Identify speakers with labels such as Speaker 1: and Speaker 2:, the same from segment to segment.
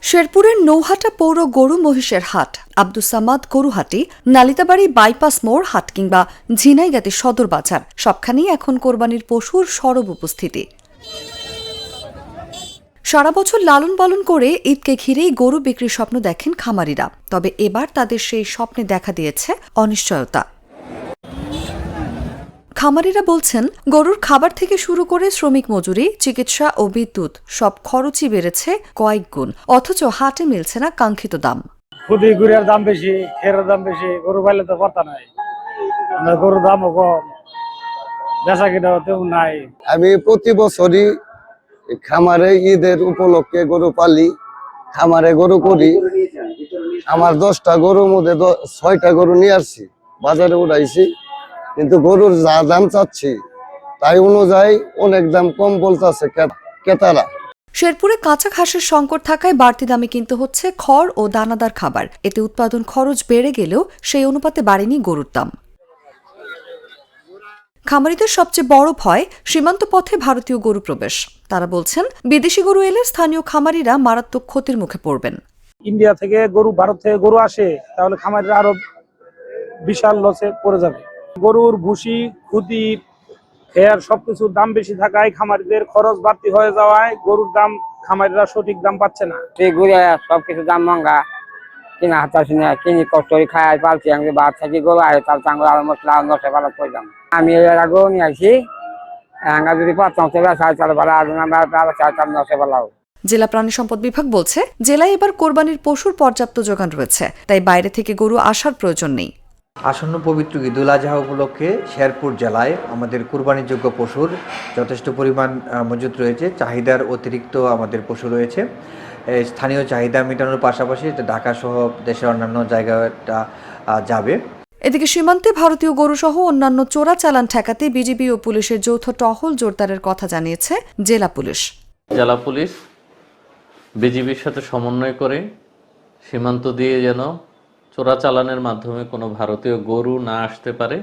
Speaker 1: শেরপুরের নৌহাটা পৌর গরু মহিষের হাট, আব্দুস সামাদ গরুহাটি, নালিতাবাড়ি বাইপাস মোড় হাট কিংবা ঝিনাইগাতি সদর বাজার সবখানেই এখন কোরবানির পশুর সরব উপস্থিতি। সারা বছর লালন পালন করে ঈদকে ঘিরেই গরু বিক্রির স্বপ্ন দেখেন খামারিরা, তবে এবার তাদের সেই স্বপ্নে দেখা দিয়েছে অনিশ্চয়তা। খামারিরা বলছেন, গরুর খাবার থেকে শুরু করে শ্রমিক মজুরি, চিকিৎসা ও বিদ্যুৎ সব খরচই বেড়েছে কয়েক গুণ, অথচ হাটে মিলছে না কাঙ্ক্ষিত দাম।
Speaker 2: গুড়ির দাম বেশি, খেরের দাম বেশি, গরু পাইলে তো কথা নাই, গরুর দামও কম, বেচা কিনাও তেমন নাই।
Speaker 3: আমি প্রতি বছরই খামারে ঈদের উপলক্ষে গরু পালি, খামারে গরু করি। আমার 10টা গরুর মধ্যে 6টা গরু নিয়ে আসছি, বাজারে উঠাইছি, কিন্তু গরুর যা দাম চাচ্ছি তাই অনুযায়ী অনেক দাম কম বলতেছে ক্রেতারা।
Speaker 1: শেরপুরে কাঁচা ঘাসের সংকট থাকায় বাড়তি দামে কিনতে হচ্ছে খড় ও দানাদার খাবার। এতে উৎপাদন খরচ বেড়ে গেলেও সেই অনুপাতে বাড়েনি গরুর দাম। খামারিদের সবচেয়ে বড় ভয় সীমান্ত পথে ভারতীয় গরু প্রবেশ। তারা বলছেন, বিদেশি গরু এলে স্থানীয় খামারিরা মারাত্মক ক্ষতির মুখে পড়বেন।
Speaker 2: ইন্ডিয়া থেকে গরু, ভারত থেকে গরু আসে, তাহলে খামারিরা আরো বিশাল লসে পড়ে যাবে। গরুর ভুসি, খুদি, খেয়ার সবকিছুর দাম বেশি থাকায় খামারিদের খরচ বাড়তি হয়ে যাওয়ায় গরুর দাম খামারিরা সঠিক দাম পাচ্ছে না।
Speaker 4: সেই ঘুরে সবকিছু দাম মহঙ্গা, কিনা হাতাছি না, কিনি কষ্ট করে খাই পালছি। আমি বাদ থাকি গরু আয়, তার চাঙ্গল আলো মশলা নশে ভালো করলাম। আমি এর আগেও নিয়ে আসি, যদি পাঁচটা সাড়ে চার ভালো আর সাড়ে চার নশে ভালো।
Speaker 1: জেলা প্রাণী সম্পদ বিভাগ বলছে, জেলায় এবার কোরবানির পশুর পর্যাপ্ত যোগান রয়েছে, তাই বাইরে থেকে গরু আসার প্রয়োজন নেই।
Speaker 5: আসন্ন পবিত্র ঈদুল আজহা উপলক্ষে শেরপুর জেলায় আমাদের কুরবানিযোগ্য পশুর যথেষ্ট পরিমাণ মজুত রয়েছে। চাহিদার অতিরিক্ত আমাদের পশু রয়েছে। স্থানীয় চাহিদা মেটানোর পাশাপাশি ঢাকা সহ দেশের অন্যান্য জায়গাটা যাবে।
Speaker 1: এদিকে সীমান্তে ভারতীয় গরুসহ অন্যান্য চোরাচালান ঠেকাতে বিজিবি ও পুলিশের যৌথ টহল জোরদারের কথা জানিয়েছে জেলা পুলিশ।
Speaker 6: জেলা পুলিশ বিজিবির সাথে সমন্বয় করে সীমান্ত দিয়ে যেন চোরাচালানের মাধ্যমে কোনো ভারতীয় গরু না আসতে পারে,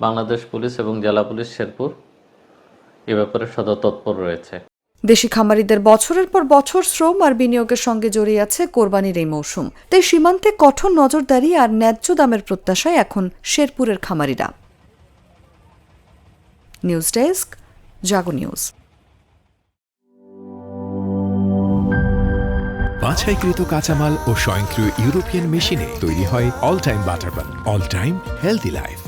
Speaker 6: বাংলাদেশ পুলিশ এবং জেলা পুলিশ শেরপুর এ ব্যাপারে সদা তৎপর রয়েছে।
Speaker 1: দেশি খামারিদের বছরের পর বছর শ্রম আর বিনিয়োগের সঙ্গে জড়িয়ে আছে কোরবানির এই মৌসুম, তাই সীমান্তে কঠোর নজরদারি আর ন্যায্য দামের প্রত্যাশায় এখন শেরপুরের খামারিরা। News desk, Jago news.
Speaker 7: বাছাইকৃত কাঁচামাল ও স্বয়ংক্রিয় ইউরোপিয়ান মেশিনে তৈরি হয় all time butter bun, all time healthy life.